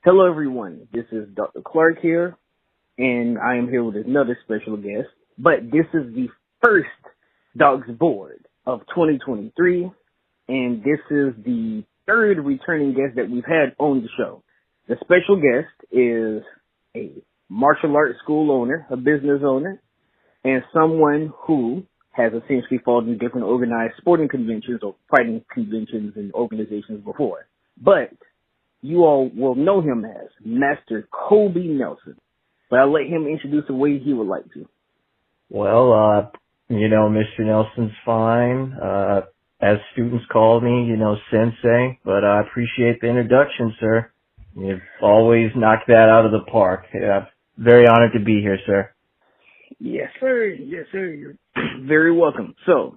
Hello, everyone. This is Dr. Clark here, and I am here with another special guest. But this is the first Dogs Board of 2023, and this is the third returning guest that we've had on the show. The special guest is a martial arts school owner, a business owner, and someone who has essentially fought in different organized sporting conventions or fighting conventions and organizations before. But you all will know him as Master Kobe Nelson. But I'll let him introduce the way he would like to. Well, Mr. Nelson's fine. As students call me, Sensei, but I appreciate the introduction, sir. You've always knocked that out of the park. Very honored to be here, sir. Yes, sir. Yes, sir. You're very welcome. So,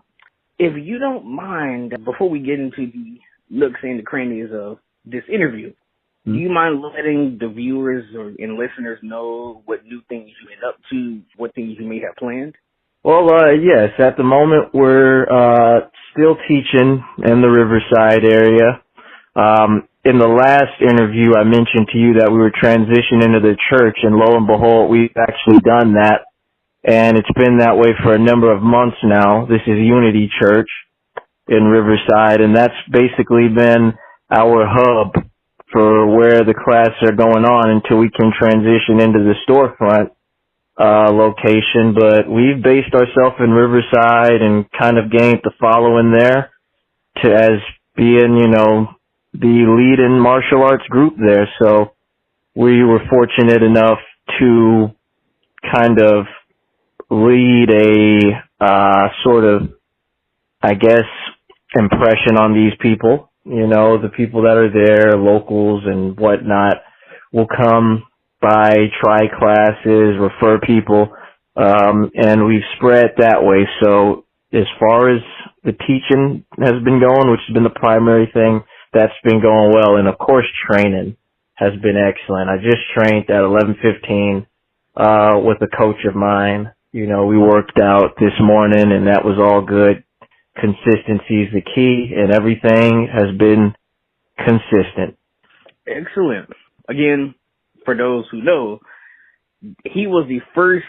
if you don't mind, before we get into the nooks and the crannies of this interview, do you mind letting the viewers and listeners know what new things you get up to, what things you may have planned? Well, yes. At the moment, we're still teaching in the Riverside area. In the last interview, I mentioned to you that we were transitioning into the church, and lo and behold, we've actually done that. And it's been that way for a number of months now. This is Unity Church in Riverside, and that's basically been our hub for where the classes are going on until we can transition into the storefront location. But we've based ourselves in Riverside and kind of gained the following there as being, the leading martial arts group there. So we were fortunate enough to kind of lead a sort of, I guess, impression on these people. The people that are there, locals and whatnot, will come by, try classes, refer people, and we've spread that way. So as far as the teaching has been going, which has been the primary thing, that's been going well. And of course, training has been excellent. I just trained at 11:15 with a coach of mine. We worked out this morning, and that was all good. Consistency is the key, and everything has been consistent. Excellent. Again, for those who know, he was the first,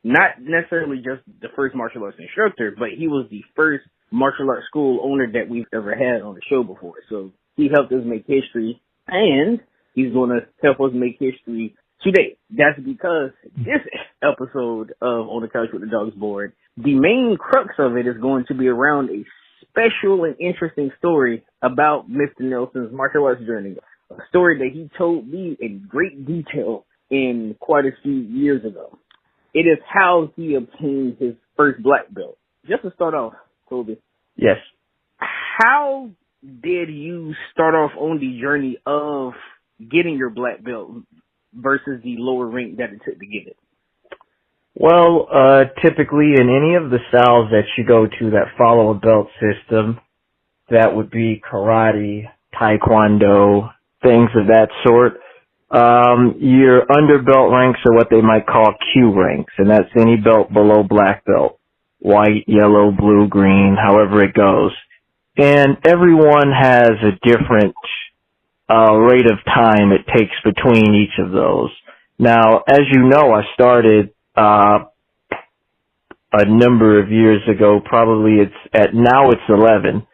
not necessarily just the first martial arts instructor, but he was the first martial arts school owner that we've ever had on the show before. So he helped us make history, and he's going to help us make history today. That's because this episode of On the Couch with the Dogs Board, the main crux of it is going to be around a special and interesting story about Mr. Nelson's martial arts journey. A story that he told me in great detail in quite a few years ago. It is how he obtained his first black belt. Just to start off, Kobe. Yes. How did you start off on the journey of getting your black belt versus the lower rank that it took to get it? Well, typically in any of the styles that you go to that follow a belt system, that would be karate, taekwondo, things of that sort. Your underbelt ranks are what they might call Q ranks, and that's any belt below black belt. White, yellow, blue, green, however it goes. And everyone has a different rate of time it takes between each of those. Now, as you know, I started a number of years ago, probably now it's 11,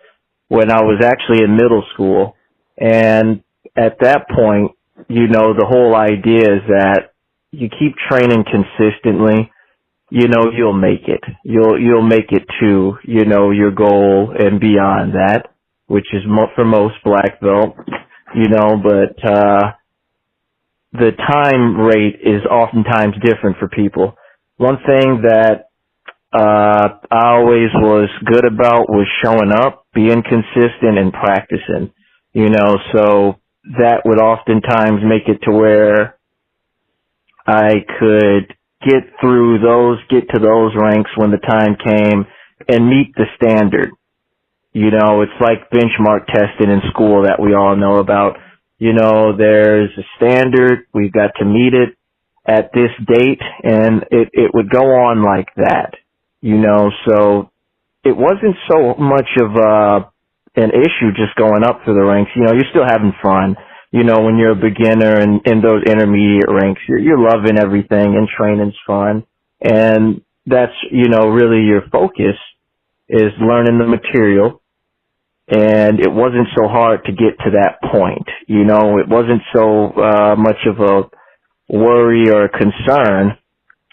when I was actually in middle school. And at that point, the whole idea is that you keep training consistently, you'll make it. You'll make it to, your goal and beyond that, which is for most black belt, but the time rate is oftentimes different for people. One thing that I always was good about was showing up, being consistent, and practicing, so that would oftentimes make it to where I could get to those ranks when the time came and meet the standard. It's like benchmark testing in school that we all know about. There's a standard, we've got to meet it at this date, and it would go on like that, so it wasn't so much of an issue just going up through the ranks. You're still having fun, you know, when you're a beginner and in those intermediate ranks, you're loving everything and training's fun. And that's, you know, really your focus is learning the material. And it wasn't so hard to get to that point. You know, it wasn't so much of a worry or a concern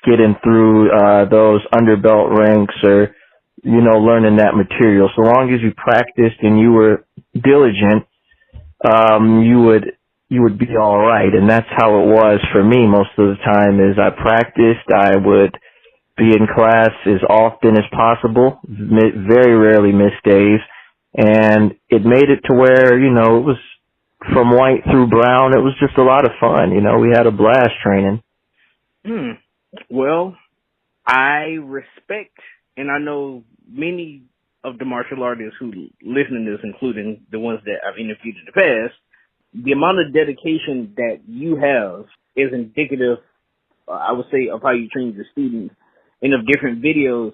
getting through those underbelt ranks or, you know, learning that material. So long as you practiced and you were diligent, you would be all right. And that's how it was for me most of the time. Is I practiced, I would be in class as often as possible, very rarely miss days. And it made it to where, you know, it was from white through brown. It was just a lot of fun. You know, we had a blast training. Well, I respect, and I know many of the martial artists who listen to this, including the ones that I've interviewed in the past, the amount of dedication that you have is indicative, I would say, of how you train your students and of different videos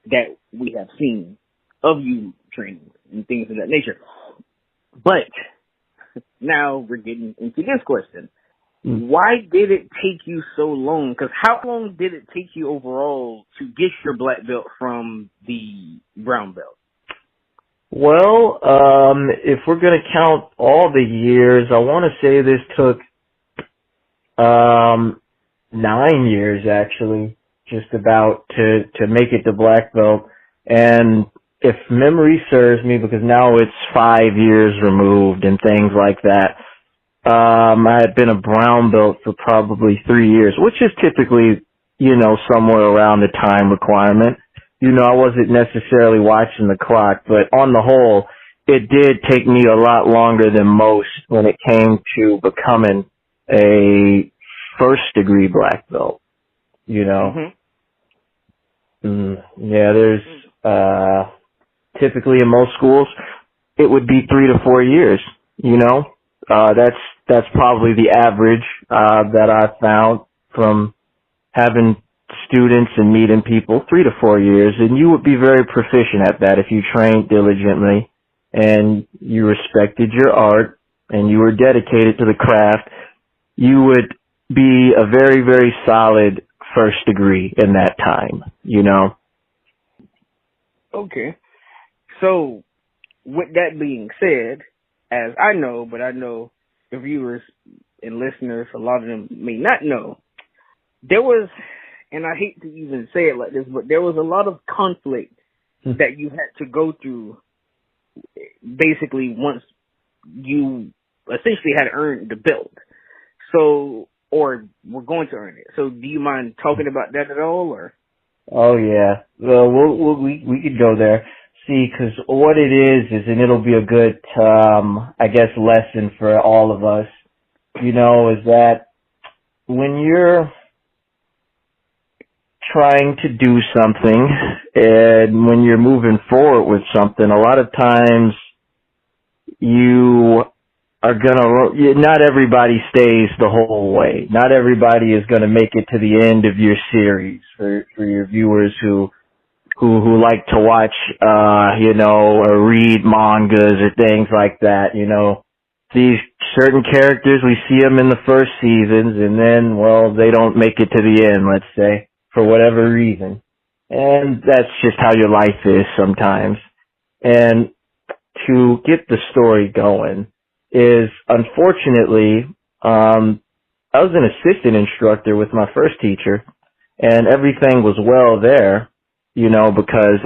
that we have seen of you training and things of that nature. But now we're getting into this question. Why did it take you so long? Because how long did it take you overall to get your black belt from the brown belt? Well, if we're going to count all the years, I want to say this took 9 years, actually, just about to make it to black belt. And if memory serves me, because now it's 5 years removed and things like that, I had been a brown belt for probably 3 years, which is typically, you know, somewhere around the time requirement. You know, I wasn't necessarily watching the clock, but on the whole, it did take me a lot longer than most when it came to becoming a first degree black belt, you know. Yeah, there's, typically in most schools, it would be 3 to 4 years, you know. That's probably the average, that I've found from having students and meeting people, 3 to 4 years, and you would be very proficient at that if you trained diligently and you respected your art and you were dedicated to the craft. You would be a very, very solid first degree in that time, you know. Okay. So, with that being said, as I know, but I know the viewers and listeners, a lot of them may not know, there was, and I hate to even say it like this, but there was a lot of conflict that you had to go through basically once you essentially had earned the belt. So, or were going to earn it. So do you mind talking about that at all, or? Oh yeah. Well, we could go there. See, because what it is, and it'll be a good, I guess, lesson for all of us, you know, is that when you're trying to do something and when you're moving forward with something, a lot of times you are not everybody stays the whole way. Not everybody is gonna make it to the end of your series. For your viewers who like to watch, you know, or read mangas or things like that, you know. These certain characters, we see them in the first seasons and then, well, they don't make it to the end, let's say, for whatever reason. And that's just how your life is sometimes. And to get the story going is, unfortunately, I was an assistant instructor with my first teacher, and everything was well there, you know, because,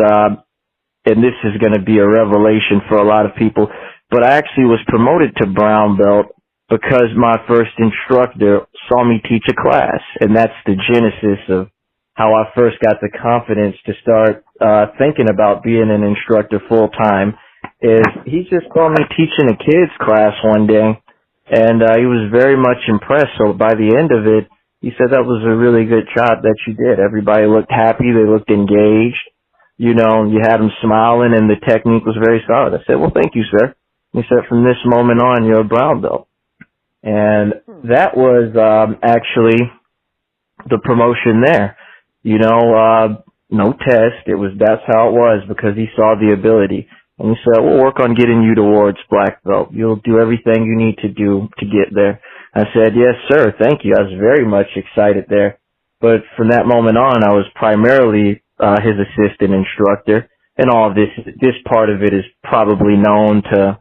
and this is going to be a revelation for a lot of people, but I actually was promoted to brown belt because my first instructor saw me teach a class, and that's the genesis of how I first got the confidence to start thinking about being an instructor full time. Is he just saw me teaching a kids class one day, and he was very much impressed. So by the end of it, he said that was a really good job that you did. Everybody looked happy, they looked engaged, you know, you had them smiling, and the technique was very solid. I said, well, thank you, sir. He said, from this moment on, you're a brown belt. And that was actually the promotion there. You know, no test. That's how it was, because he saw the ability. And he said, we'll work on getting you towards black belt. You'll do everything you need to do to get there. I said, yes, sir. Thank you. I was very much excited there. But from that moment on, I was primarily his assistant instructor. And all of this part of it is probably known to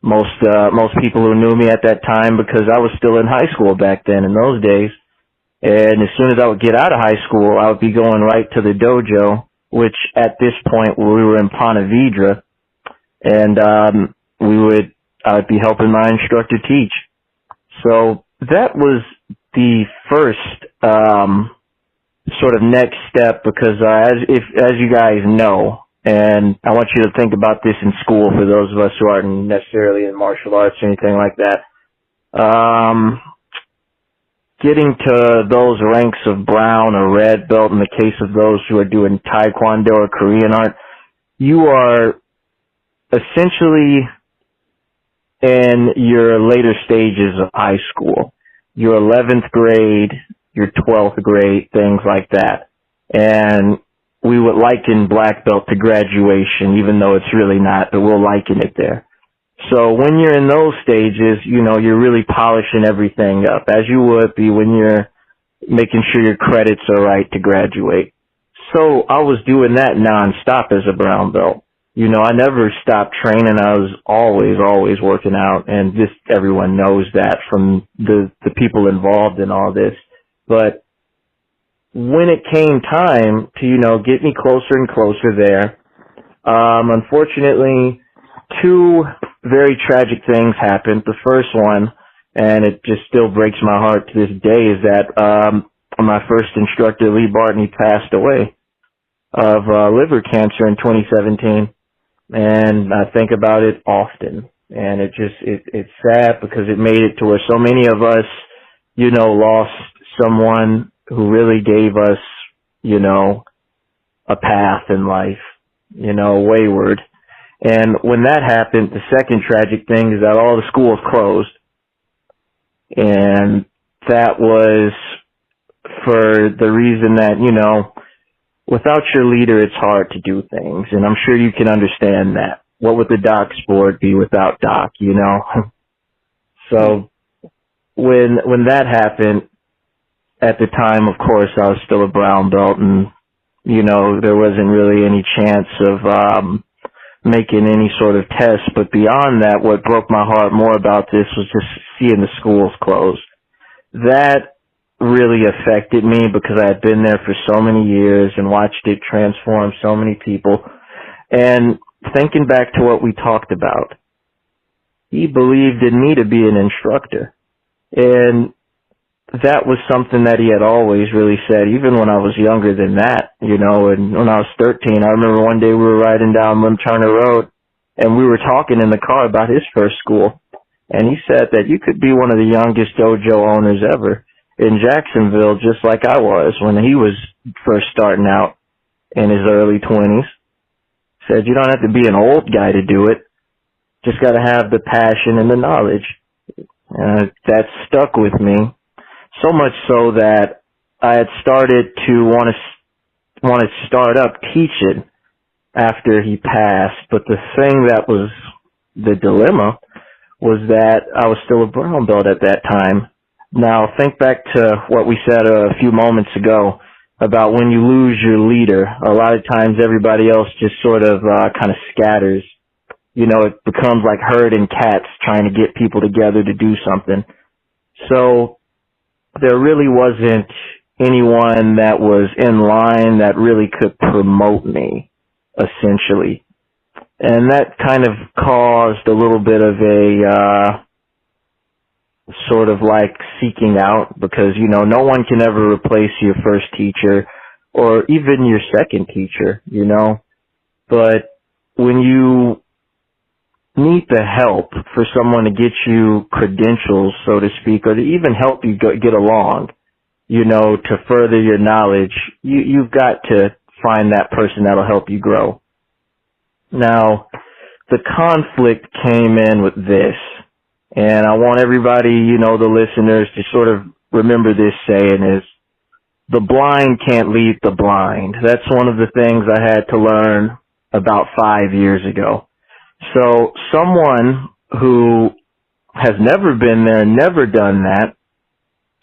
most people who knew me at that time, because I was still in high school back then in those days. And as soon as I would get out of high school, I would be going right to the dojo, which at this point we were in Ponte Vedra, and I would be helping my instructor teach. So that was the first sort of next step, because as you guys know, and I want you to think about this in school for those of us who aren't necessarily in martial arts or anything like that. Getting to those ranks of brown or red belt, in the case of those who are doing Taekwondo or Korean art, you are essentially in your later stages of high school. Your 11th grade, your 12th grade, things like that. And we would liken black belt to graduation, even though it's really not, but we'll liken it there. So when you're in those stages, you're really polishing everything up, as you would be when you're making sure your credits are right to graduate. So I was doing that nonstop as a brown belt. I never stopped training. I was always working out, and just everyone knows that from the people involved in all this. But when it came time to, get me closer and closer there, unfortunately, two very tragic things happened. The first one, and it just still breaks my heart to this day, is that my first instructor, Lee Barton, he passed away of liver cancer in 2017. And I think about it often. And it's sad, because it made it to where so many of us, lost someone who really gave us, a path in life, wayward. And when that happened, the second tragic thing is that all the schools closed. And that was for the reason that, without your leader, it's hard to do things. And I'm sure you can understand that. What would the Doc sport be without Doc, So when that happened, at the time, of course, I was still a brown belt, and, there wasn't really any chance of making any sort of test. But beyond that, what broke my heart more about this was just seeing the schools close. That really affected me, because I had been there for so many years and watched it transform so many people. And thinking back to what we talked about, he believed in me to be an instructor. And that was something that he had always really said, even when I was younger than that, and when I was 13. I remember one day we were riding down Lim Turner Road, and we were talking in the car about his first school. And he said that you could be one of the youngest dojo owners ever in Jacksonville, just like I was when he was first starting out in his early 20s. Said you don't have to be an old guy to do it. Just got to have the passion and the knowledge. That stuck with me, so much so that I had started to want to start up teaching after he passed. But the thing that was the dilemma was that I was still a brown belt at that time. Now, think back to what we said a few moments ago about when you lose your leader. A lot of times everybody else just sort of kind of scatters. It becomes like herding cats trying to get people together to do something. So there really wasn't anyone that was in line that really could promote me, essentially. And that kind of caused a little bit of a sort of like seeking out, because, no one can ever replace your first teacher or even your second teacher, But when you need the help for someone to get you credentials, so to speak, or to even help you get along, to further your knowledge, you've got to find that person that'll help you grow. Now, the conflict came in with this, and I want everybody, the listeners, to sort of remember this saying is, the blind can't lead the blind. That's one of the things I had to learn about 5 years ago. So someone who has never been there, never done that,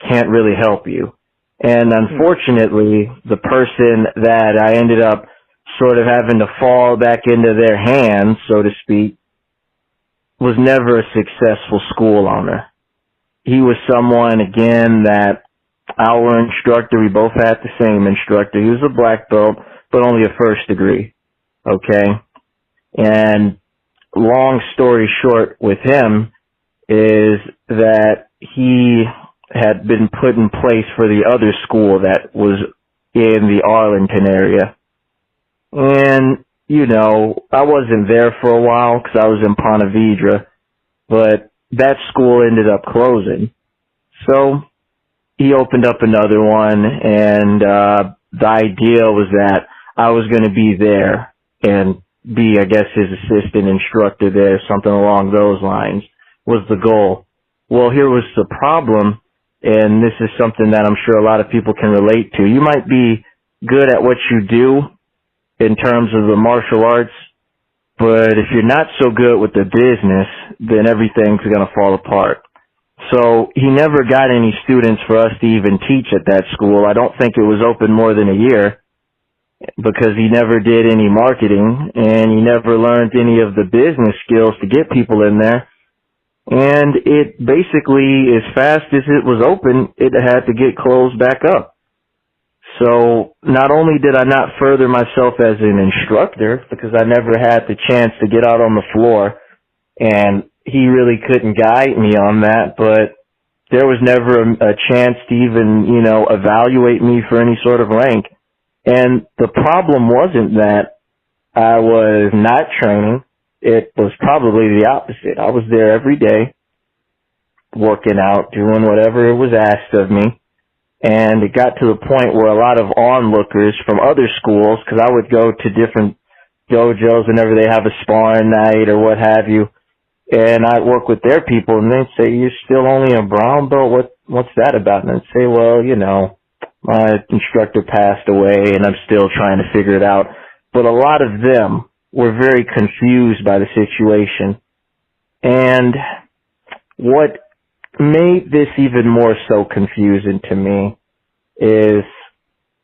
can't really help you. And unfortunately, the person that I ended up sort of having to fall back into their hands, so to speak, was never a successful school owner. He was someone, again, that our instructor, we both had the same instructor. He was a black belt, but only a first degree. Okay? And long story short with him is that he had been put in place for the other school that was in the Arlington area. And, you know, I wasn't there for a while because I was in Ponte Vedra, but that school ended up closing. So he opened up another one, and the idea was that I was going to be there and be, I guess, his assistant instructor there, something along those lines was the goal. Well, here was the problem, and this is something that I'm sure a lot of people can relate to. You might be good at what you do in terms of the martial arts, but if you're not so good with the business, then everything's going to fall apart. So he never got any students for us to even teach at that school. I don't think it was open more than a year because he never did any marketing and he never learned any of the business skills to get people in there. And it basically, as fast as it was open, it had to get closed back up. So not only did I not further myself as an instructor because I never had the chance to get out on the floor and he really couldn't guide me on that, but there was never a chance to even, you know, evaluate me for any sort of rank. And the problem wasn't that I was not training. It was probably the opposite. I was there every day, working out, doing whatever was asked of me. And it got to the point where a lot of onlookers from other schools, because I would go to different dojos whenever they have a sparring night or what have you, and I'd work with their people, and they'd say, "You're still only a brown belt? What's that about?" And I'd say, "Well, you know, my instructor passed away, and I'm still trying to figure it out." But a lot of them were very confused by the situation. And what made this even more so confusing to me is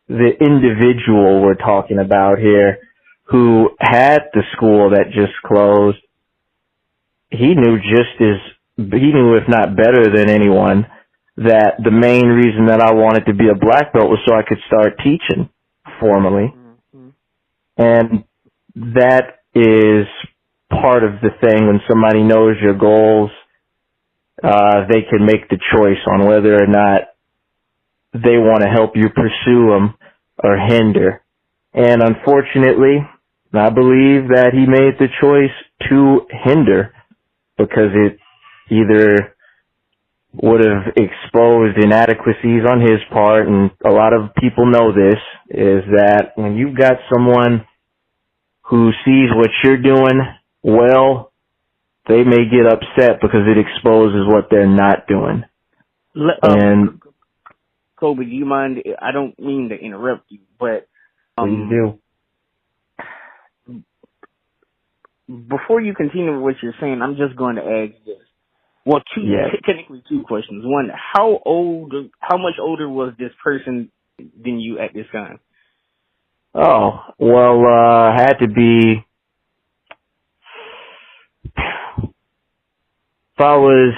the individual we're talking about here who had the school that just closed. He knew if not better than anyone, that the main reason that I wanted to be a black belt was so I could start teaching formally. Mm-hmm. And that is part of the thing. When somebody knows your goals, they can make the choice on whether or not they want to help you pursue them or hinder. And unfortunately, I believe that he made the choice to hinder because it either would have exposed inadequacies on his part, and a lot of people know this, is that when you've got someone who sees what you're doing well, they may get upset because it exposes what they're not doing. And Kobe, do you mind? I don't mean to interrupt you, but please do. Before you continue with what you're saying, I'm just going to ask this. Well, technically two questions. One, how much older was this person than you at this time? Oh, well, had to be, if I was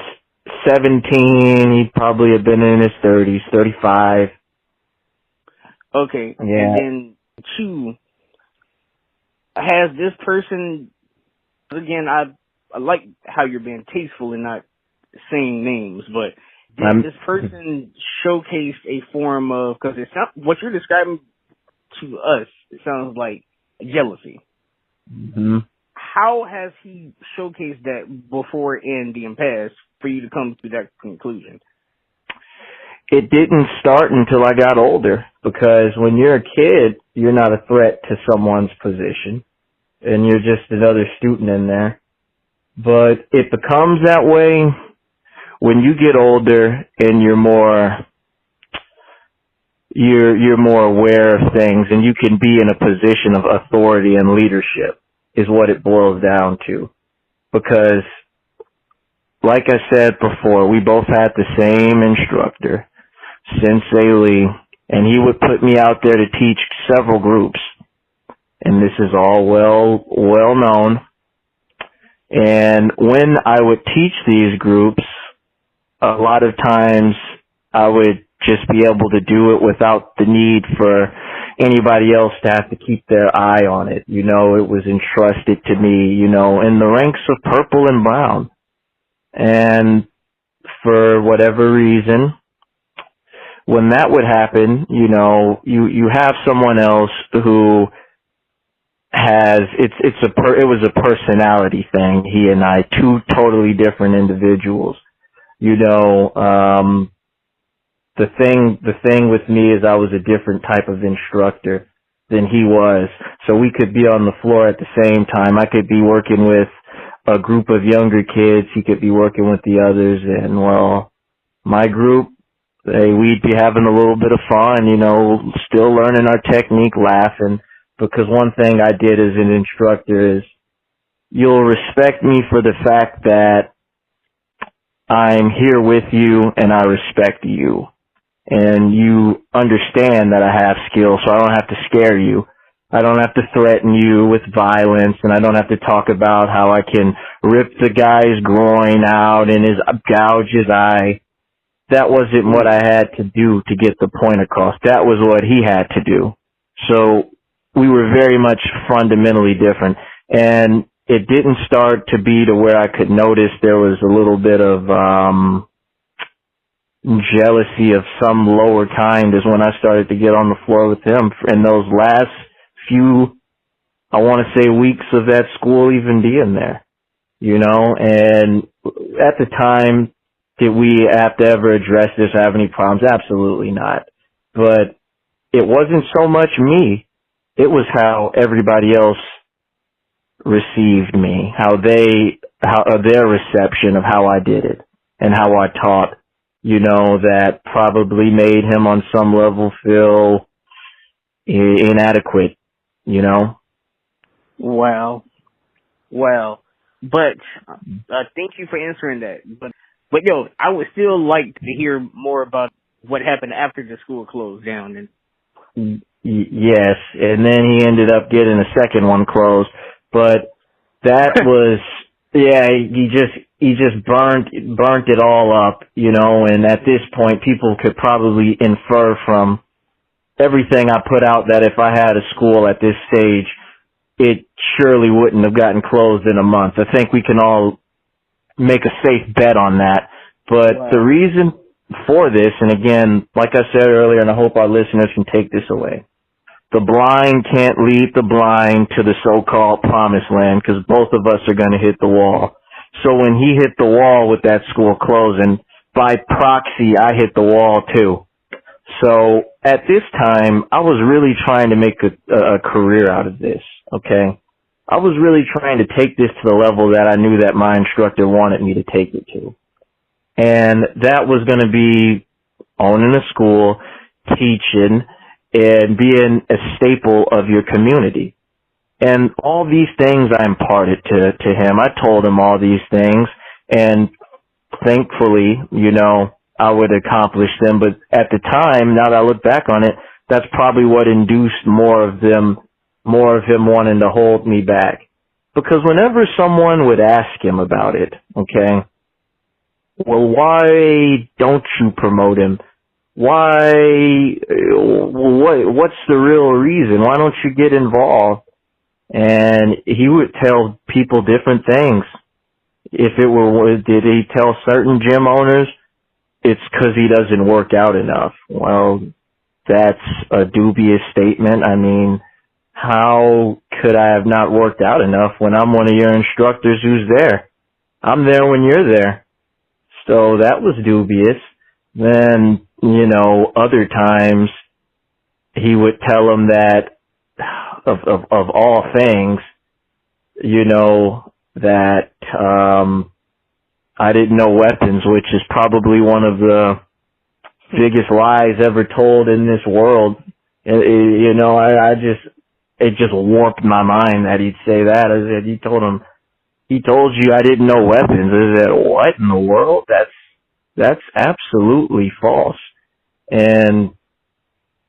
17, he'd probably have been in his 30s, 35. Okay. Yeah. And then two, has this person, again, I like how you're being tasteful and not saying names, but did this person showcase a form of, because what you're describing to us, it sounds like jealousy. Mm-hmm. How has he showcased that before in the past for you to come to that conclusion? It didn't start until I got older, because when you're a kid, you're not a threat to someone's position, and you're just another student in there. But it becomes that way when you get older and you're more aware of things, and you can be in a position of authority and leadership is what it boils down to. because, like I said before, we both had the same instructor, Sensei Lee, and he would put me out there to teach several groups. And this is all well known. And when I would teach these groups, a lot of times I would just be able to do it without the need for anybody else to have to keep their eye on it. You know, it was entrusted to me, you know, in the ranks of purple and brown. And for whatever reason, when that would happen, you know, you have someone else who has, it was a personality thing, he and I, two totally different individuals. You know, the thing with me is I was a different type of instructor than he was. So we could be on the floor at the same time. I could be working with a group of younger kids. He could be working with the others. And well, my group, we'd be having a little bit of fun, you know, still learning our technique, laughing. Because one thing I did as an instructor is you'll respect me for the fact that I'm here with you and I respect you. And you understand that I have skills, so I don't have to scare you. I don't have to threaten you with violence, and I don't have to talk about how I can rip the guy's groin out and gouge his eye. That wasn't what I had to do to get the point across. That was what he had to do. So we were very much fundamentally different. And it didn't start to be to where I could notice there was a little bit of jealousy of some lower kind is when I started to get on the floor with him. In those last few, I want to say, weeks of that school even being there, you know. And at the time, did we have to ever address this, have any problems? Absolutely not. But it wasn't so much me. It was how everybody else received me, how their reception of how I did it and how I taught, you know, that probably made him on some level feel inadequate, you know. Wow. But thank you for answering that. But yo, I would still like to hear more about what happened after the school closed down. And yes, and then he ended up getting a second one closed. But that was, yeah, he just burnt it all up, you know, and at this point people could probably infer from everything I put out that if I had a school at this stage, it surely wouldn't have gotten closed in a month. I think we can all make a safe bet on that. But wow. The reason for this, and again, like I said earlier, and I hope our listeners can take this away, the blind can't lead the blind to the so-called promised land, because both of us are going to hit the wall. So when he hit the wall with that school closing, by proxy, I hit the wall too. So at this time, I was really trying to make a career out of this, okay? I was really trying to take this to the level that I knew that my instructor wanted me to take it to. And that was going to be owning a school, teaching, and being a staple of your community. And all these things I imparted to him. I told him all these things, and thankfully, you know, I would accomplish them. But at the time, now that I look back on it, that's probably what induced more of him wanting to hold me back. Because whenever someone would ask him about it, okay, well, why don't you promote him? Why, what's the real reason? Why don't you get involved? And he would tell people different things. If it were, did he tell certain gym owners, it's because he doesn't work out enough? Well, that's a dubious statement. I mean, how could I have not worked out enough when I'm one of your instructors who's there? I'm there when you're there. So that was dubious. Then, you know, other times he would tell them that of all things, you know, that I didn't know weapons, which is probably one of the biggest lies ever told in this world. You know, it just warped my mind that he'd say that. He told him he told you I didn't know weapons. I said, what in the world? That's absolutely false. And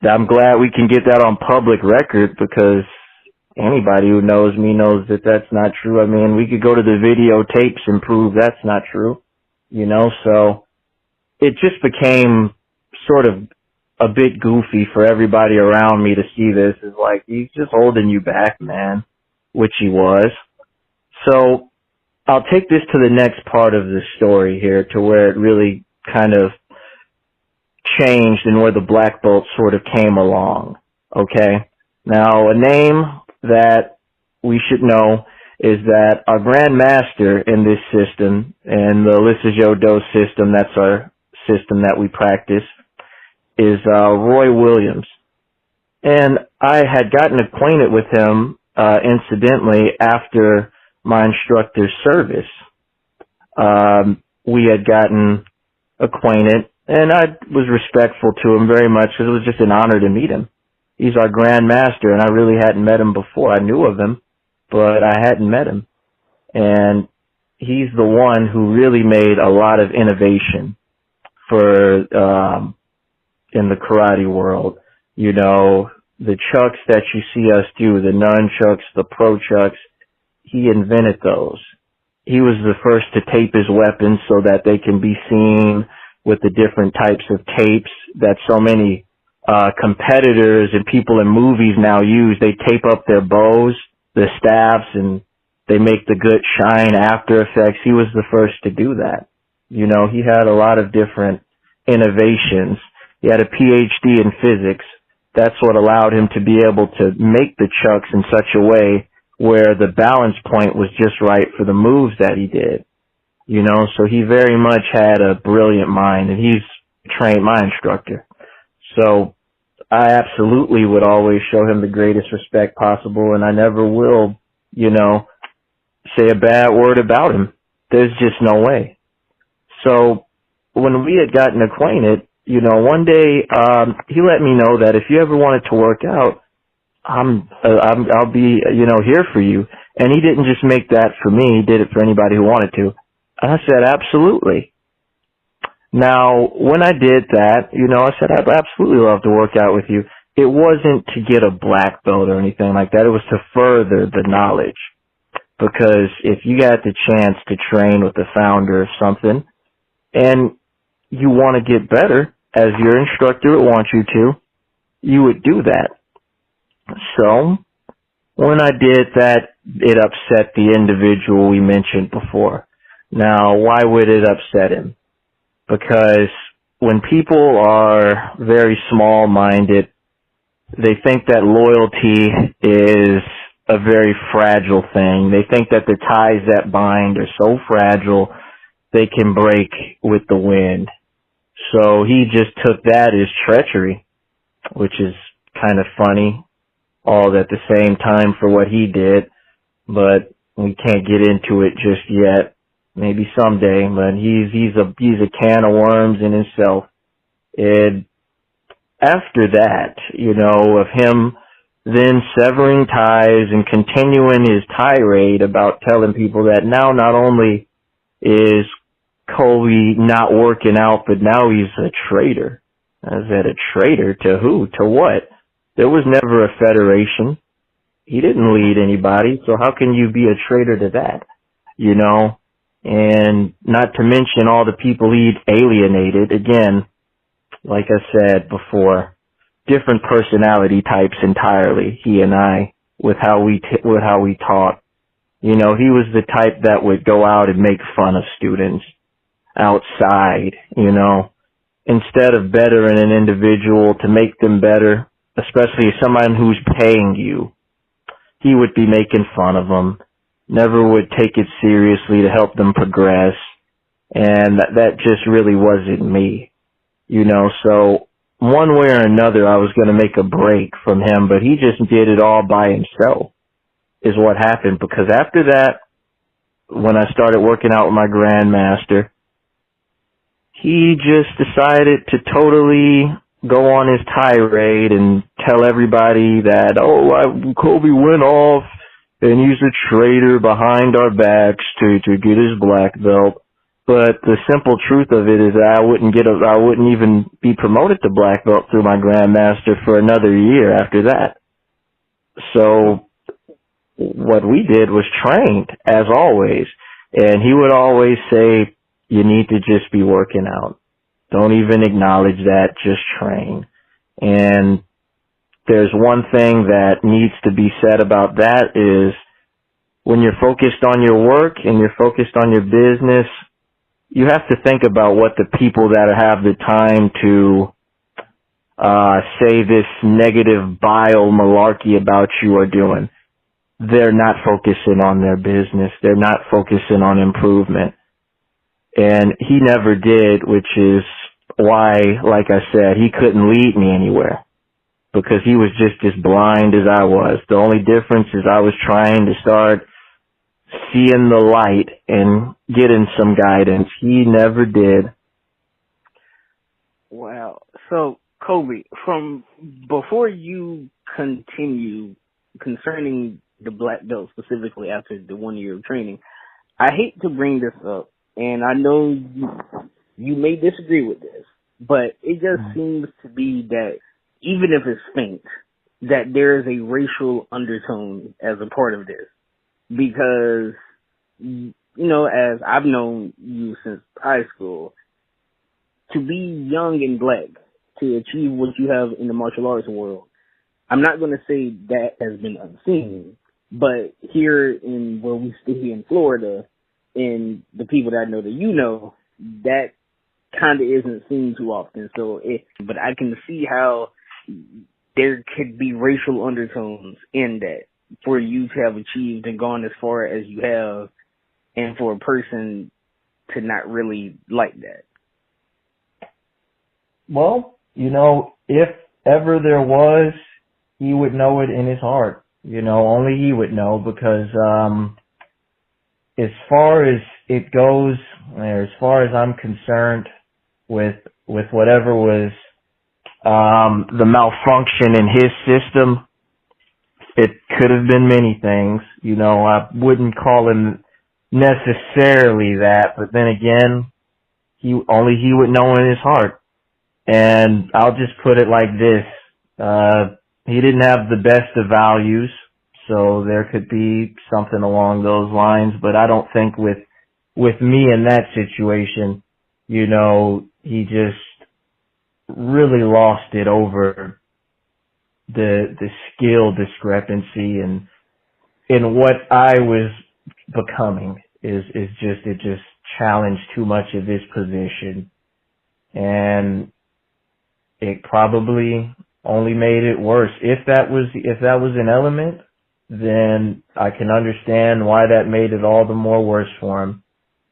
I'm glad we can get that on public record, because anybody who knows me knows that that's not true. I mean, we could go to the videotapes and prove that's not true, so it just became sort of a bit goofy for everybody around me to see this. It's like, he's just holding you back, man, which he was. So I'll take this to the next part of the story here, to where it really kind of changed and where the black belt sort of came along. Okay. Now, a name that we should know is that our Grand Master in this system, and the Alyssa Joe system, that's our system that we practice, is Roy Williams. And I had gotten acquainted with him incidentally after my instructor's service. We had gotten acquainted, and I was respectful to him very much, because it was just an honor to meet him. He's our Grand Master, and I really hadn't met him before. I knew of him, but I hadn't met him. And he's the one who really made a lot of innovation for in the karate world. The chucks that you see us do, the nunchucks, the pro chucks, he invented those. He was the first to tape his weapons so that they can be seen with the different types of tapes that so many competitors and people in movies now use. They tape up their bows, the staffs, and they make the good shine After Effects. He was the first to do that. He had a lot of different innovations. He had a PhD in physics. That's what allowed him to be able to make the chucks in such a way where the balance point was just right for the moves that he did. So he very much had a brilliant mind, and he's trained my instructor. So I absolutely would always show him the greatest respect possible, and I never will, say a bad word about him. There's just no way. So when we had gotten acquainted, one day he let me know that if you ever wanted to work out, I'll be, here for you. And he didn't just make that for me, he did it for anybody who wanted to. And I said, absolutely. Now, when I did that, I said, I'd absolutely love to work out with you. It wasn't to get a black belt or anything like that. It was to further the knowledge. Because if you got the chance to train with the founder of something, and you want to get better, as your instructor would want you to, you would do that. So, when I did that, it upset the individual we mentioned before. Now, why would it upset him? Because when people are very small-minded, they think that loyalty is a very fragile thing. They think that the ties that bind are so fragile, they can break with the wind. So he just took that as treachery, which is kind of funny, all at the same time for what he did, but we can't get into it just yet. Maybe someday, but he's a can of worms in himself. And after that, of him then severing ties and continuing his tirade about telling people that now not only is Colby not working out, but now he's a traitor. I said, a traitor to who? To what? There was never a federation. He didn't lead anybody, so how can you be a traitor to that? And not to mention all the people he'd alienated. Again, like I said before, different personality types entirely, he and I, with how we taught. He was the type that would go out and make fun of students outside, instead of bettering an individual to make them better, especially someone who's paying you. He would be making fun of them, never would take it seriously to help them progress, and that just really wasn't me, so one way or another I was going to make a break from him, but he just did it all by himself, is what happened, because after that, when I started working out with my Grandmaster, he just decided to totally go on his tirade and tell everybody that, Colby went off and he's a traitor behind our backs to get his black belt. But the simple truth of it is that I wouldn't even be promoted to black belt through my grandmaster for another year after that. So what we did was trained, as always. And he would always say, you need to just be working out. Don't even acknowledge that, just train. And there's one thing that needs to be said about that is when you're focused on your work and you're focused on your business, you have to think about what the people that have the time to say this negative bile malarkey about you are doing. They're not focusing on their business. They're not focusing on improvement. And he never did, which is why, like I said, he couldn't lead me anywhere because he was just as blind as I was. The only difference is I was trying to start seeing the light and getting some guidance. He never did. Wow. So, Kobe, from before you continue concerning the black belt specifically after the 1 year of training, I hate to bring this up, and I know you may disagree with this, but it just seems to be that even if it's faint, that there is a racial undertone as a part of this. Because, you know, as I've known you since high school, to be young and black, to achieve what you have in the martial arts world, I'm not going to say that has been unseen, but here in where we stay in Florida, and the people that I know that you know, that kind of isn't seen too often. But I can see how there could be racial undertones in that for you to have achieved and gone as far as you have, and for a person to not really like that. Well, you know, if ever there was, he would know it in his heart. You know, only he would know because, as far as it goes, or as far as I'm concerned with whatever was, the malfunction in his system, it could have been many things. You know, I wouldn't call him necessarily that, but then again, only he would know in his heart. And I'll just put it like this. He didn't have the best of values, so there could be something along those lines, but I don't think with me in that situation, you know, he just really lost it over the skill discrepancy and in what I was becoming it just challenged too much of his position, and it probably only made it worse. If that was an element, then I can understand why that made it all the more worse for him,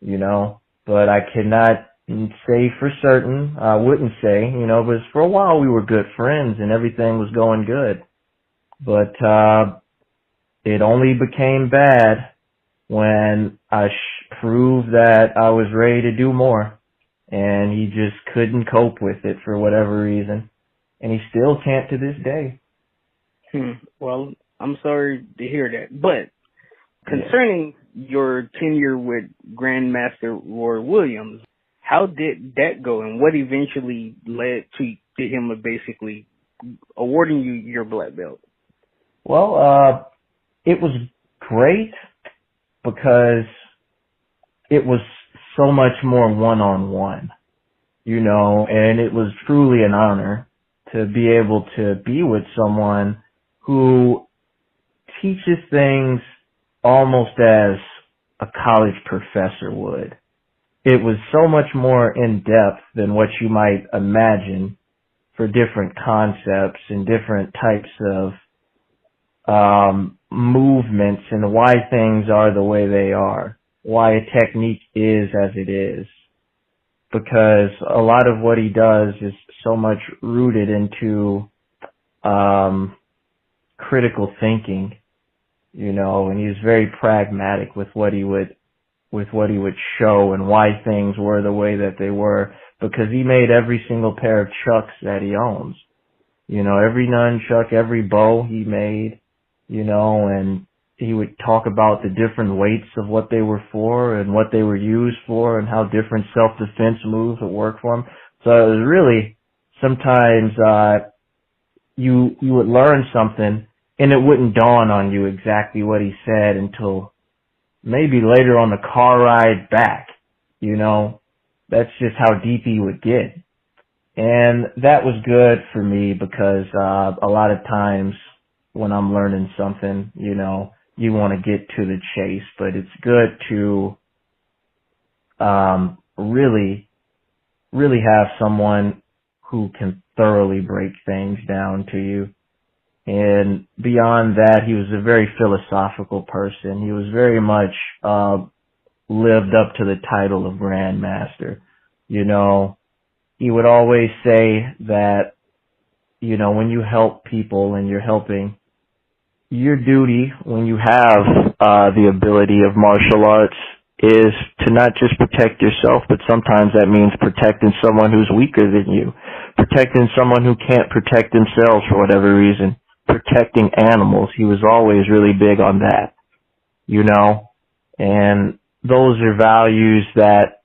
you know, but I cannot say for certain. I wouldn't say, you know, because for a while we were good friends and everything was going good, but it only became bad when I proved that I was ready to do more, and he just couldn't cope with it for whatever reason, and he still can't to this day. Well, I'm sorry to hear that, but concerning your tenure with Grandmaster Roy Williams, how did that go, and what eventually led to him basically awarding you your black belt? Well, it was great because it was so much more one-on-one, you know, and it was truly an honor to be able to be with someone who teaches things almost as a college professor would. It was so much more in-depth than what you might imagine for different concepts and different types of movements and why things are the way they are, why a technique is as it is. Because a lot of what he does is so much rooted into critical thinking, you know, and he was very pragmatic with what he would show and why things were the way that they were, because he made every single pair of chucks that he owns. You know, every nunchuck, every bow he made, you know, and he would talk about the different weights of what they were for and what they were used for and how different self-defense moves would work for him. So it was really sometimes you would learn something and it wouldn't dawn on you exactly what he said until maybe later on the car ride back. You know, that's just how deep he would get. And that was good for me because a lot of times when I'm learning something, you know, you want to get to the chase, but it's good to really, really have someone who can thoroughly break things down to you. And beyond that, he was a very philosophical person. He was very much lived up to the title of Grandmaster. You know, he would always say that, you know, when you help people and you're helping, your duty when you have the ability of martial arts is to not just protect yourself, but sometimes that means protecting someone who's weaker than you, protecting someone who can't protect themselves for whatever reason, protecting animals. He was always really big on that, you know, and those are values that,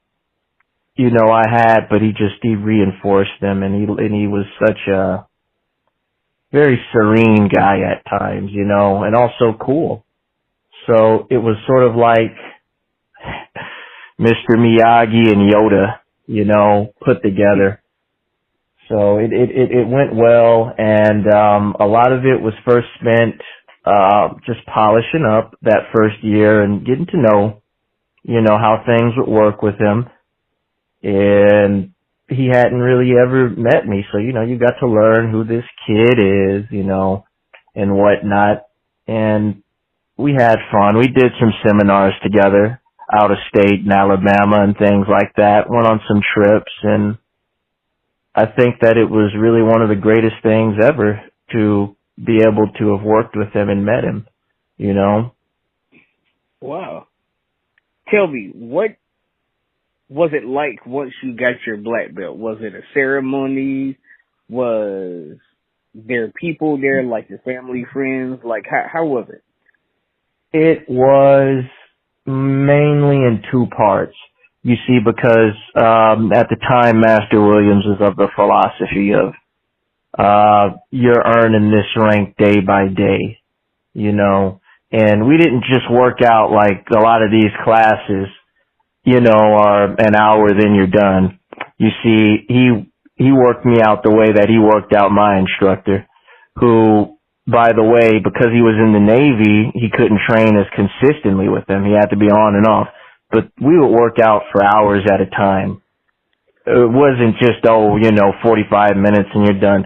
you know, I had, but he reinforced them, and he was such a very serene guy at times, you know, and also cool. So it was sort of like Mr. Miyagi and Yoda, you know, put together. So it went well, and a lot of it was first spent just polishing up that first year and getting to know, you know, how things would work with him. And he hadn't really ever met me, so, you know, you got to learn who this kid is, you know, and whatnot. And we had fun. We did some seminars together out of state in Alabama and things like that. Went on some trips, and I think that it was really one of the greatest things ever to be able to have worked with him and met him, you know. Wow. Tell me, what was it like once you got your black belt? Was it a ceremony? Was there people there, like your family, friends? Like, how was it? It was mainly in two parts. You see, because at the time, Master Williams was of the philosophy of you're earning this rank day by day, you know. And we didn't just work out like a lot of these classes, you know, are an hour, then you're done. You see, he worked me out the way that he worked out my instructor, who, by the way, because he was in the Navy, he couldn't train as consistently with them. He had to be on and off. But we would work out for hours at a time. It wasn't just, 45 minutes and you're done.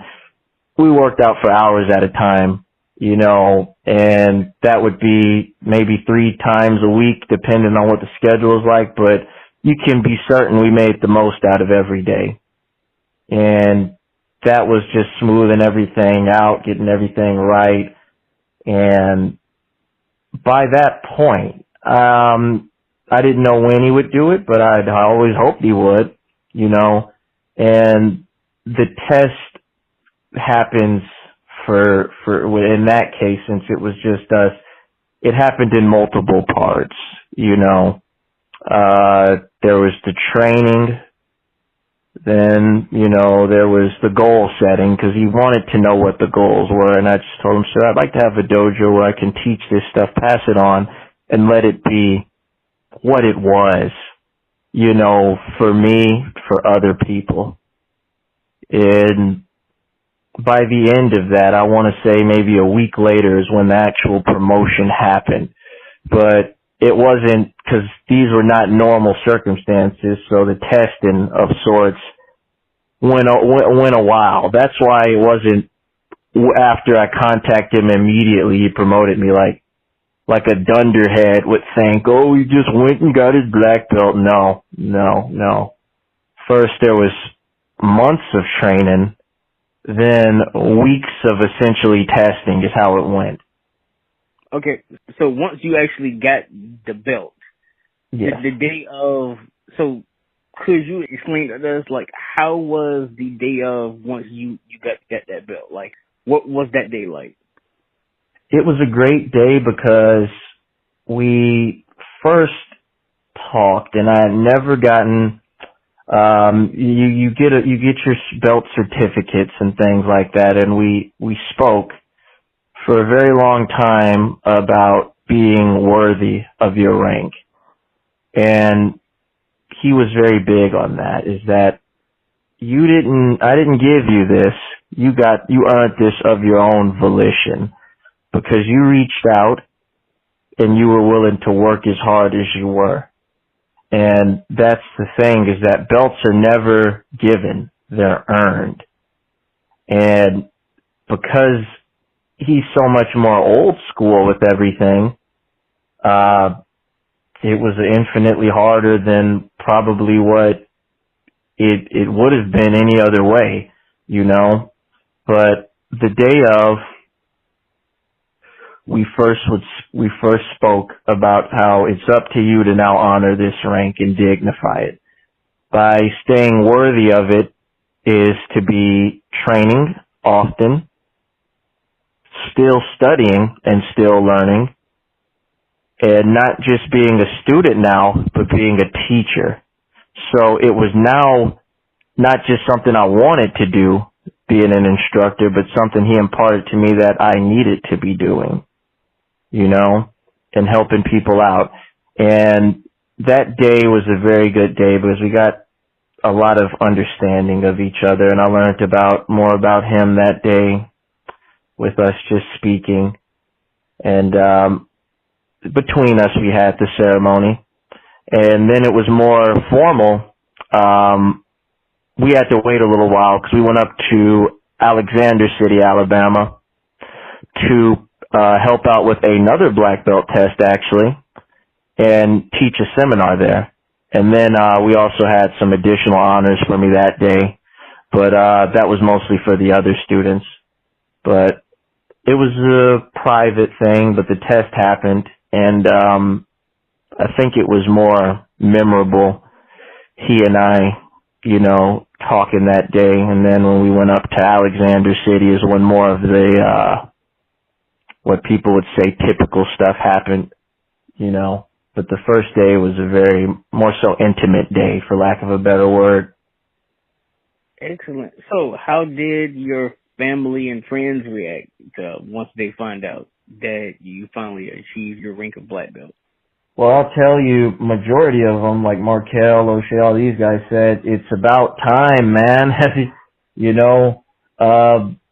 We worked out for hours at a time, you know, and that would be maybe 3 times a week, depending on what the schedule is like. But you can be certain we made the most out of every day. And that was just smoothing everything out, getting everything right. And by that point, I didn't know when he would do it, but I always hoped he would, you know. And the test happens for in that case, since it was just us, it happened in multiple parts, you know. There was the training, then, you know, there was the goal setting, because he wanted to know what the goals were, and I just told him, sir, I'd like to have a dojo where I can teach this stuff, pass it on, and let it be what it was, you know, for me, for other people. And by the end of that, I want to say maybe a week later is when the actual promotion happened. But it wasn't, because these were not normal circumstances, so the testing of sorts went a while. That's why it wasn't after I contacted him immediately he promoted me like a dunderhead would think, oh, he just went and got his black belt. No. First there was months of training, then weeks of essentially testing is how it went. Okay, so once you actually got the belt, yeah. the day of, so could you explain to us, like, how was the day of once you got that belt? Like, what was that day like? It was a great day because we first talked, and I had never gotten. You get your belt certificates and things like that, and we spoke for a very long time about being worthy of your rank, and he was very big on that. Is that I didn't give you this. You earned this of your own volition because you reached out and you were willing to work as hard as you were. And that's the thing, is that belts are never given. They're earned. And because he's so much more old school with everything, it was infinitely harder than probably what it would have been any other way, you know. But the day of, we first spoke about how it's up to you to now honor this rank and dignify it. By staying worthy of it is to be training often, still studying and still learning, and not just being a student now, but being a teacher. So it was now not just something I wanted to do, being an instructor, but something he imparted to me that I needed to be doing, you know, and helping people out. And that day was a very good day because we got a lot of understanding of each other, and I learned more about him that day with us just speaking. And between us, we had the ceremony. And then it was more formal. We had to wait a little while because we went up to Alexander City, Alabama, to help out with another black belt test, actually, and teach a seminar there. And then we also had some additional honors for me that day, but that was mostly for the other students. But it was a private thing, but the test happened, and I think it was more memorable, he and I, you know, talking that day. And then when we went up to Alexander City is when more of the, what people would say typical stuff happened, you know. But the first day was a very more so intimate day, for lack of a better word. Excellent. So how did your family and friends react once they find out that you finally achieved your rank of black belt? Well, I'll tell you, majority of them, like Markel, O'Shea, all these guys said, it's about time, man. You know,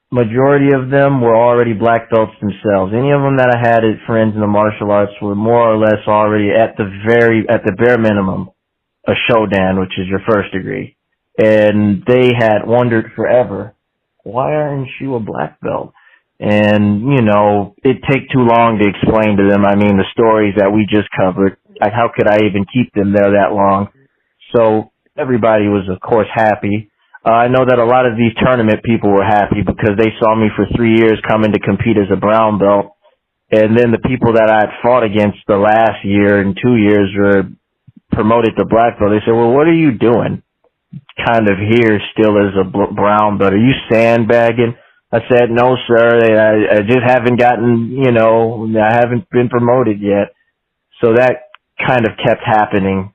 majority of them were already black belts themselves. Any of them that I had as friends in the martial arts were more or less already at the bare minimum, a Shodan, which is your first degree. And they had wondered forever, why aren't you a black belt? And, you know, it'd take too long to explain to them. I mean, the stories that we just covered, like, how could I even keep them there that long? So everybody was, of course, happy. I know that a lot of these tournament people were happy because they saw me for 3 years coming to compete as a brown belt. And then the people that I had fought against the last year and 2 years were promoted to black belt. They said, well, what are you doing kind of here still as a brown belt? Are you sandbagging? I said, no, sir, I just haven't gotten, you know, I haven't been promoted yet. So that kind of kept happening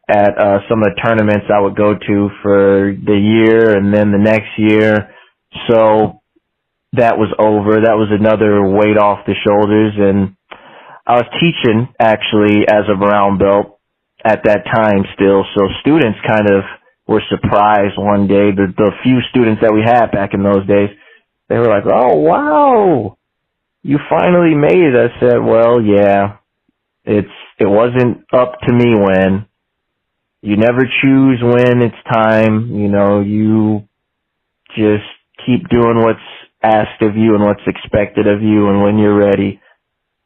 at some of the tournaments I would go to for the year and then the next year. So that was over. That was another weight off the shoulders. And I was teaching, actually, as a brown belt at that time still. So students kind of were surprised one day. The few students that we had back in those days, they were like, oh, wow, you finally made it. I said, well, yeah, it wasn't up to me when. You never choose when it's time. You know, you just keep doing what's asked of you and what's expected of you. And when you're ready,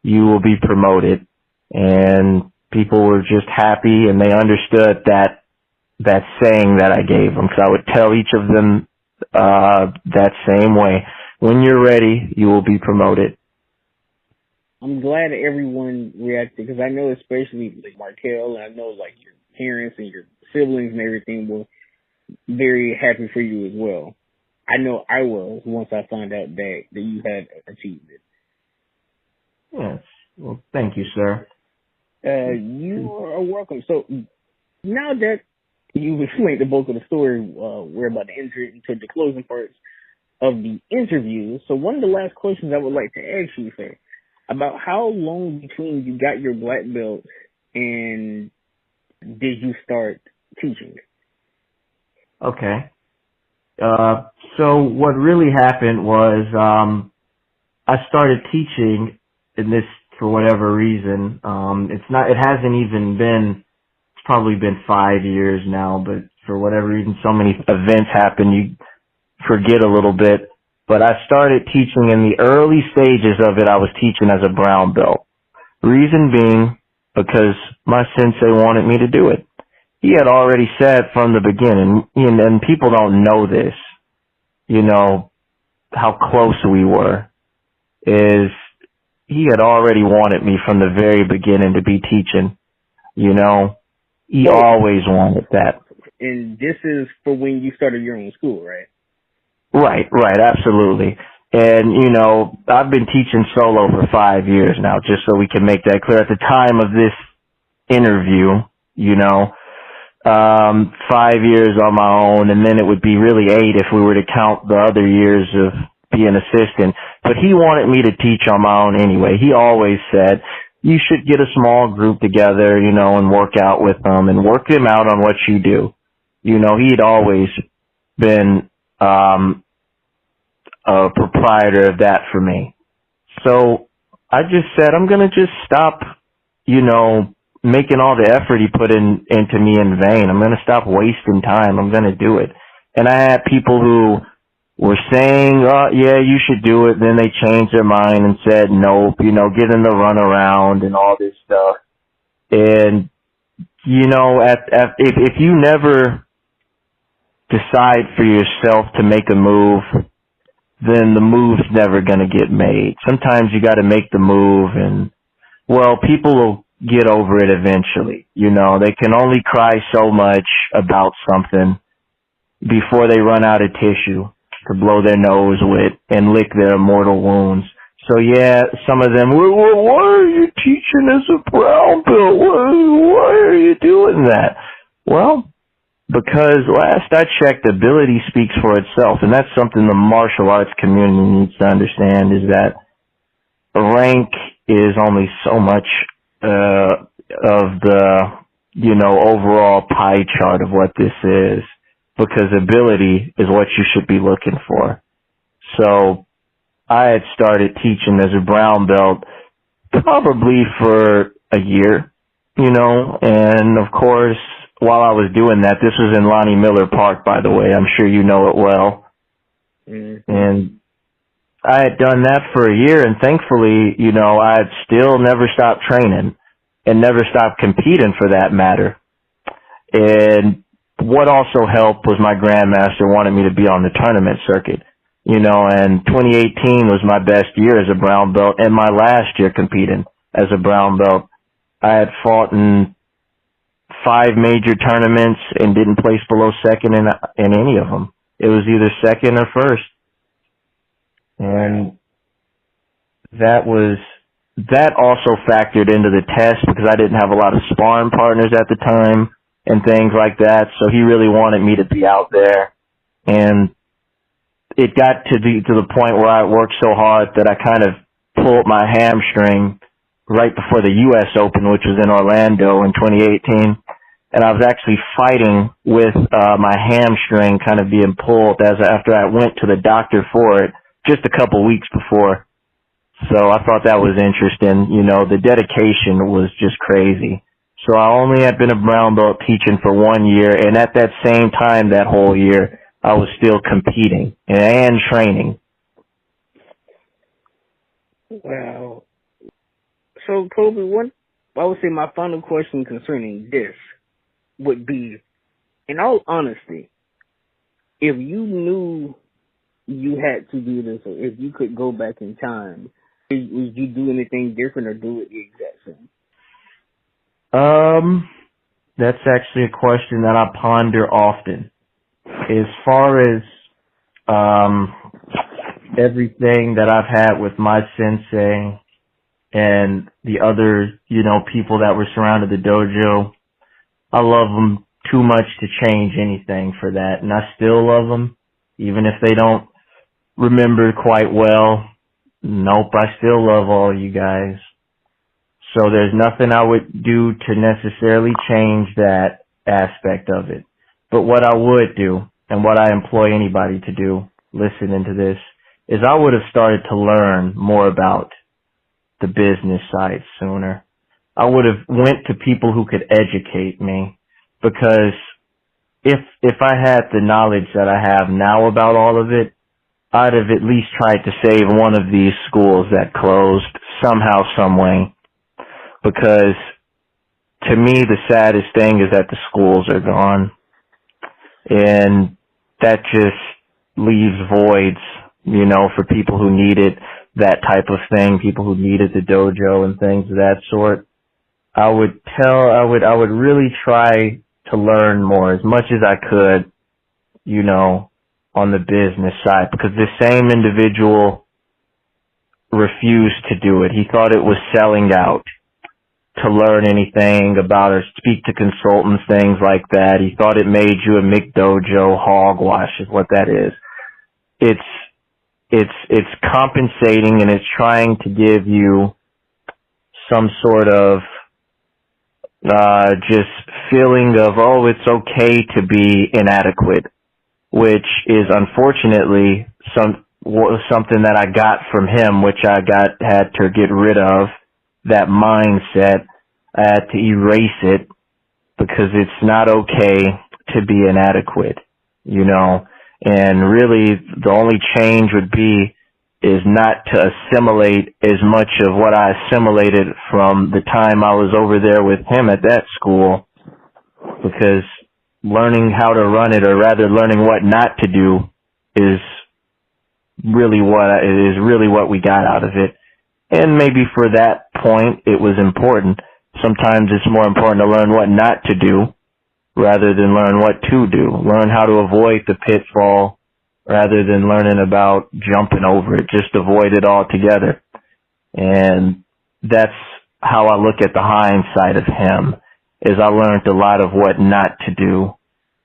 you will be promoted. And people were just happy, and they understood that saying that I gave them, because I would tell each of them that same way. When you're ready, you will be promoted. I'm glad that everyone reacted, because I know especially like Markel, and I know like your parents and your siblings and everything were very happy for you as well. I know I was once I found out that you had achieved it. Yes. Well, thank you, sir. You are welcome. So now that you've explained the bulk of the story, we're about to enter into the closing parts of the interview. So one of the last questions I would like to ask you, sir, about how long between you got your black belt and did you start teaching? Okay. So what really happened was, I started teaching in this for whatever reason. It hasn't even been, it's probably been 5 years now, but for whatever reason, so many events happen, you forget a little bit. But I started teaching in the early stages of it. I was teaching as a brown belt. Reason being, because my sensei wanted me to do it. He had already said from the beginning, and people don't know this, you know, how close we were, is he had already wanted me from the very beginning to be teaching, you know. He always wanted that. And this is for when you started your own school, right? Right, absolutely. And, you know, I've been teaching solo for 5 years now, just so we can make that clear. At the time of this interview, you know, 5 years on my own, and then it would be really 8 if we were to count the other years of being assistant. But he wanted me to teach on my own anyway. He always said, you should get a small group together, you know, and work out with them and work them out on what you do. You know, he'd always been, a proprietor of that for me. So I just said, I'm going to just stop, you know, making all the effort he put into me in vain. I'm going to stop wasting time. I'm going to do it. And I had people who were saying, yeah, you should do it. Then they changed their mind and said, nope, you know, get in the runaround and all this stuff. And, you know, if you never decide for yourself to make a move, then the move's never going to get made. Sometimes you got to make the move, and, well, people will get over it eventually. You know, they can only cry so much about something before they run out of tissue to blow their nose with and lick their mortal wounds. So yeah, some of them, well, why are you teaching as a brown belt? Why are you doing that? Well, because last I checked, ability speaks for itself, and that's something the martial arts community needs to understand, is that rank is only so much of the, you know, overall pie chart of what this is, because ability is what you should be looking for. So I had started teaching as a brown belt probably for a year, you know, and of course, while I was doing that, this was in Lonnie Miller Park, by the way. I'm sure you know it well. Mm-hmm. And I had done that for a year, and thankfully, you know, I had still never stopped training and never stopped competing for that matter. And what also helped was my grandmaster wanted me to be on the tournament circuit, you know, and 2018 was my best year as a brown belt, and my last year competing as a brown belt. I had fought in 5 major tournaments and didn't place below second in any of them. It was either second or first. And that also factored into the test because I didn't have a lot of sparring partners at the time and things like that. So he really wanted me to be out there. And it got to the point where I worked so hard that I kind of pulled my hamstring right before the U.S. Open, which was in Orlando in 2018. And I was actually fighting with my hamstring kind of being pulled after I went to the doctor for it just a couple weeks before. So I thought that was interesting. You know, the dedication was just crazy. So I only had been a brown belt teaching for 1 year, and at that same time, that whole year, I was still competing and training. Wow. So, Kobe, I would say my final question concerning this would be, in all honesty, if you knew you had to do this, or if you could go back in time, would you do anything different or do it the exact same? That's actually a question that I ponder often. As far as everything that I've had with my sensei, and the other, people that were surrounded the dojo. I love them too much to change anything for that, and I still love them, even if they don't remember quite well. Nope, I still love all you guys. So there's nothing I would do to necessarily change that aspect of it. But what I would do, and what I employ anybody to do, listening to this, is I would have started to learn more about the business side sooner. I would have went to people who could educate me, because if I had the knowledge that I have now about all of it, I'd have at least tried to save one of these schools that closed somehow, some way. Because to me, the saddest thing is that the schools are gone. And that just leaves voids, for people who needed that type of thing, people who needed the dojo and things of that sort. I would really try to learn more as much as I could, on the business side, because the same individual refused to do it. He thought it was selling out to learn anything about or speak to consultants, things like that. He thought it made you a McDojo hogwash is what that is. It's compensating, and it's trying to give you some sort of just feeling of, oh, it's okay to be inadequate, which is unfortunately something that I got from him, which I had to get rid of. That mindset, I had to erase it, because it's not okay to be inadequate, and really the only change would be is not to assimilate as much of what I assimilated from the time I was over there with him at that school, because learning how to run it, or rather learning what not to do, is really what we got out of it. And maybe for that point, it was important. Sometimes it's more important to learn what not to do rather than learn what to do. Learn how to avoid the pitfall rather than learning about jumping over it. Just avoid it altogether. And that's how I look at the hindsight of him, is I learned a lot of what not to do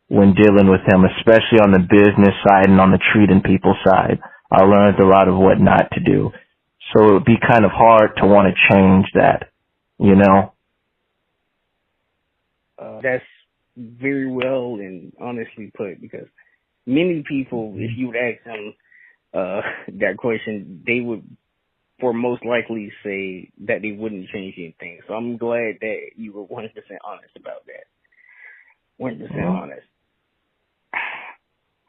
when dealing with him, especially on the business side and on the treating people side. I learned a lot of what not to do. So it would be kind of hard to want to change that, That's very well and honestly put, because many people, if you would ask them that question, they would for most likely say that they wouldn't change anything. So I'm glad that you were 100% honest about that. 100% honest.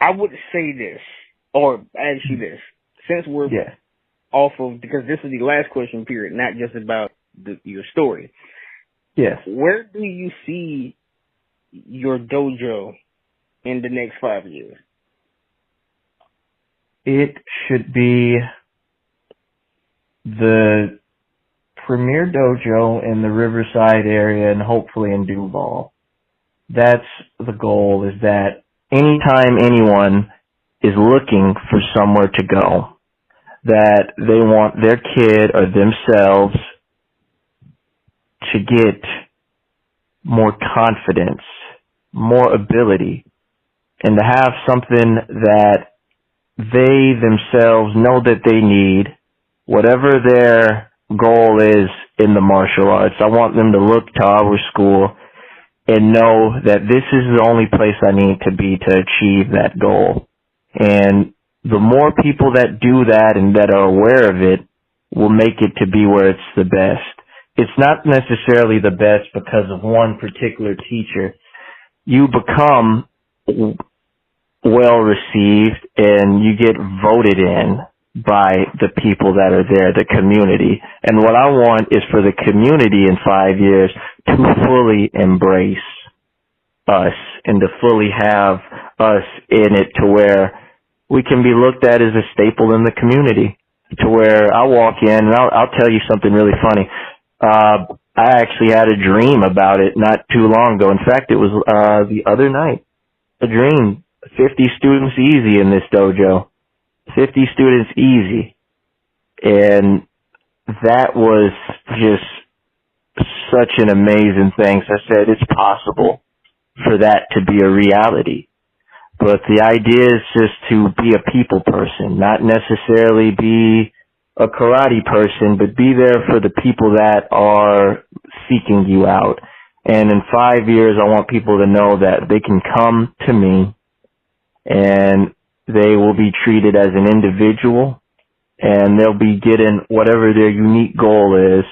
I would say this, or ask you this, since we're off of, because this is the last question period, not just about your story. Yes. Where do you see your dojo in the next 5 years? It should be the premier dojo in the Riverside area, and hopefully in Duval. That's the goal, is that anytime anyone is looking for somewhere to go, that they want their kid or themselves to get more confidence, more ability, and to have something that they themselves know that they need, whatever their goal is in the martial arts. I want them to look to our school and know that this is the only place I need to be to achieve that goal. And the more people that do that and that are aware of it will make it to be where it's the best. It's not necessarily the best because of one particular teacher. You become well received and you get voted in by the people that are there, the community. And what I want is for the community in 5 years to fully embrace us and to fully have us in it, to where we can be looked at as a staple in the community, to where I walk in, and I'll tell you something really funny. I actually had a dream about it not too long ago. In fact, it was the other night. A dream. 50 students easy in this dojo. 50 students easy. And that was just such an amazing thing. So I said, it's possible for that to be a reality. But the idea is just to be a people person, not necessarily be a karate person, but be there for the people that are seeking you out. And in 5 years, I want people to know that they can come to me and they will be treated as an individual, and they'll be getting whatever their unique goal is.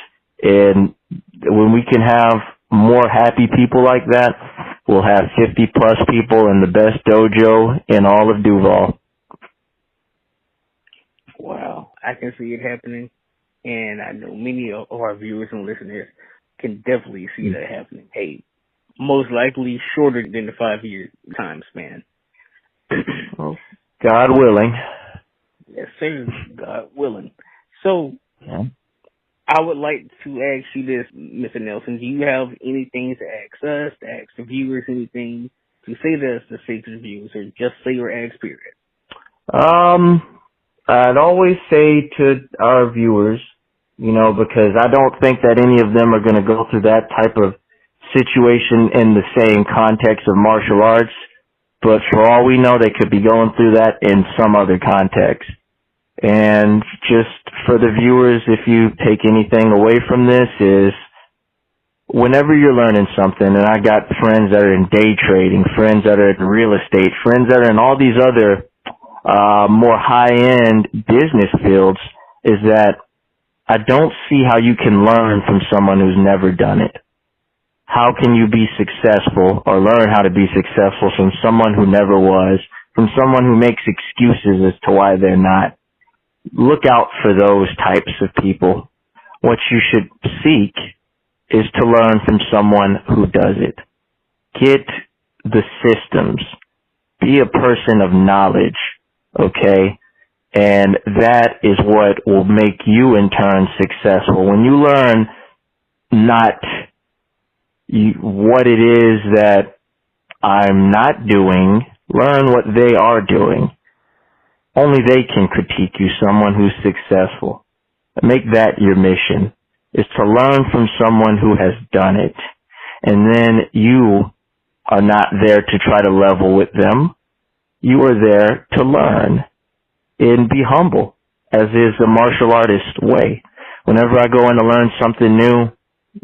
And when we can have more happy people like that, we'll have 50 plus people in the best dojo in all of Duval. Wow, I can see it happening, and I know many of our viewers and listeners can definitely see that happening. Hey, most likely shorter than the 5 year time span. Well, God willing. Yes, sir. God willing. So, Yeah. I would like to ask you this, Mr. Nelson. Do you have anything to ask us, to ask the viewers, anything to say to us, to say to the viewers, or just say or ask, period? I'd always say to our viewers, because I don't think that any of them are going to go through that type of situation in the same context of martial arts, but for all we know, they could be going through that in some other context. And just for the viewers, if you take anything away from this, is whenever you're learning something, and I got friends that are in day trading, friends that are in real estate, friends that are in all these other more high-end business fields, is that I don't see how you can learn from someone who's never done it. How can you be successful or learn how to be successful from someone who never was, from someone who makes excuses as to why they're not? Look out for those types of people. What you should seek is to learn from someone who does it. Get the systems. Be a person of knowledge, okay? And that is what will make you in turn successful. When you learn not what it is that I'm not doing, learn what they are doing. Only they can critique you, someone who's successful. Make that your mission, is to learn from someone who has done it. And then you are not there to try to level with them. You are there to learn and be humble, as is the martial artist way. Whenever I go in to learn something new,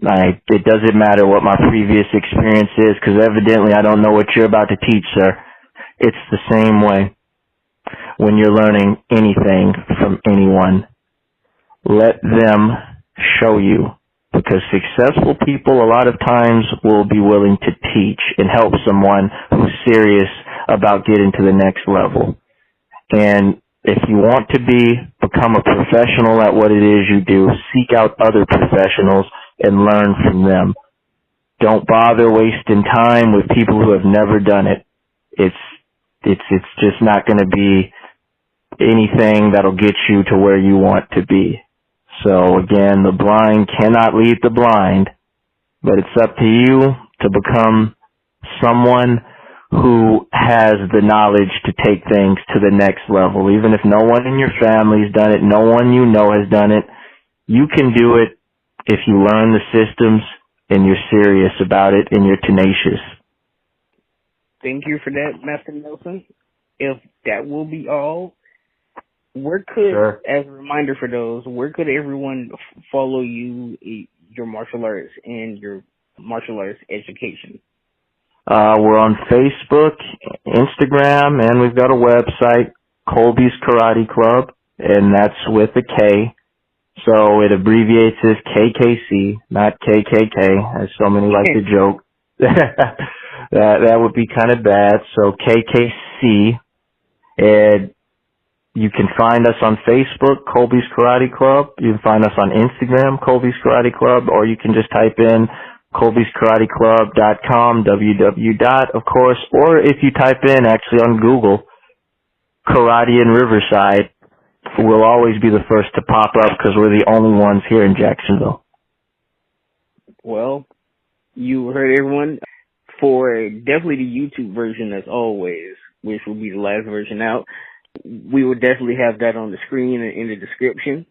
it doesn't matter what my previous experience is, because evidently I don't know what you're about to teach, sir. It's the same way. When you're learning anything from anyone, let them show you, because successful people a lot of times will be willing to teach and help someone who's serious about getting to the next level. And if you want to become a professional at what it is you do, seek out other professionals and learn from them. Don't bother wasting time with people who have never done it. It's just not going to be anything that'll get you to where you want to be. So again, the blind cannot lead the blind, but it's up to you to become someone who has the knowledge to take things to the next level. Even if no one in your family's done it, no one you know has done it, you can do it if you learn the systems and you're serious about it and you're tenacious. Thank you for that, Master Nelson. If that will be all, where could, Sure. as a reminder for those, where could everyone follow you, your martial arts, and your martial arts education? We're on Facebook, Instagram, and we've got a website, Colby's Karate Club, and that's with a K. So it abbreviates as KKC, not KKK, as so many like to joke. That would be kind of bad. So KKC, and you can find us on Facebook, Colby's Karate Club. You can find us on Instagram, Colby's Karate Club, or you can just type in colbyskarateclub.com, www. Of course, or if you type in actually on Google, Karate in Riverside, we'll always be the first to pop up because we're the only ones here in Jacksonville. Well, you heard everyone. For definitely the YouTube version, as always, which will be the last version out, we will definitely have that on the screen and in the description.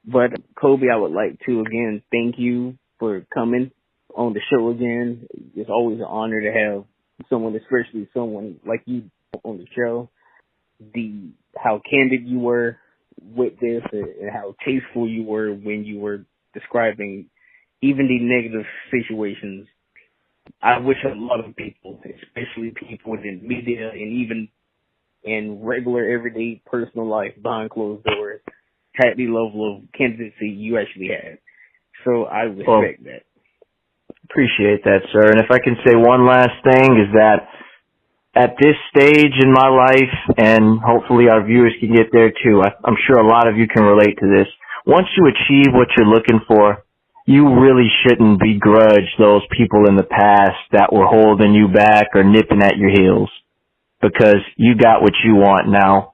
But Kobe, I would like to again thank you for coming on the show again. It's always an honor to have someone, especially someone like you, on the show. How candid you were with this, and how tasteful you were when you were describing even the negative situations. I wish a lot of people, especially people in media and even in regular everyday personal life behind closed doors, had the level of candidacy you actually had. So I respect that. Appreciate that, sir. And if I can say one last thing, is that at this stage in my life, and hopefully our viewers can get there too, I'm sure a lot of you can relate to this. Once you achieve what you're looking for, you really shouldn't begrudge those people in the past that were holding you back or nipping at your heels, because you got what you want now.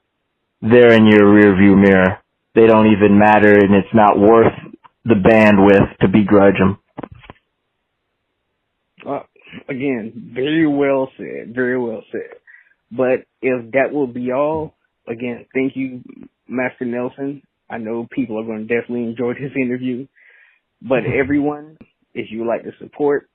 They're in your rearview mirror. They don't even matter, and it's not worth the bandwidth to begrudge them. Again, very well said, very well said. But if that will be all, again, thank you, Master Nelson. I know people are going to definitely enjoy this interview. But everyone, if you would like to support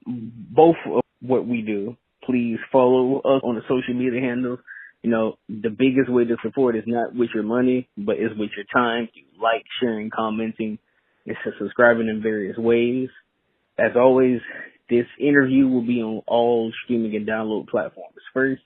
both of what we do, please follow us on the social media handles. You know, the biggest way to support is not with your money, but is with your time. You like, sharing, commenting, and subscribing in various ways. As always, this interview will be on all streaming and download platforms first.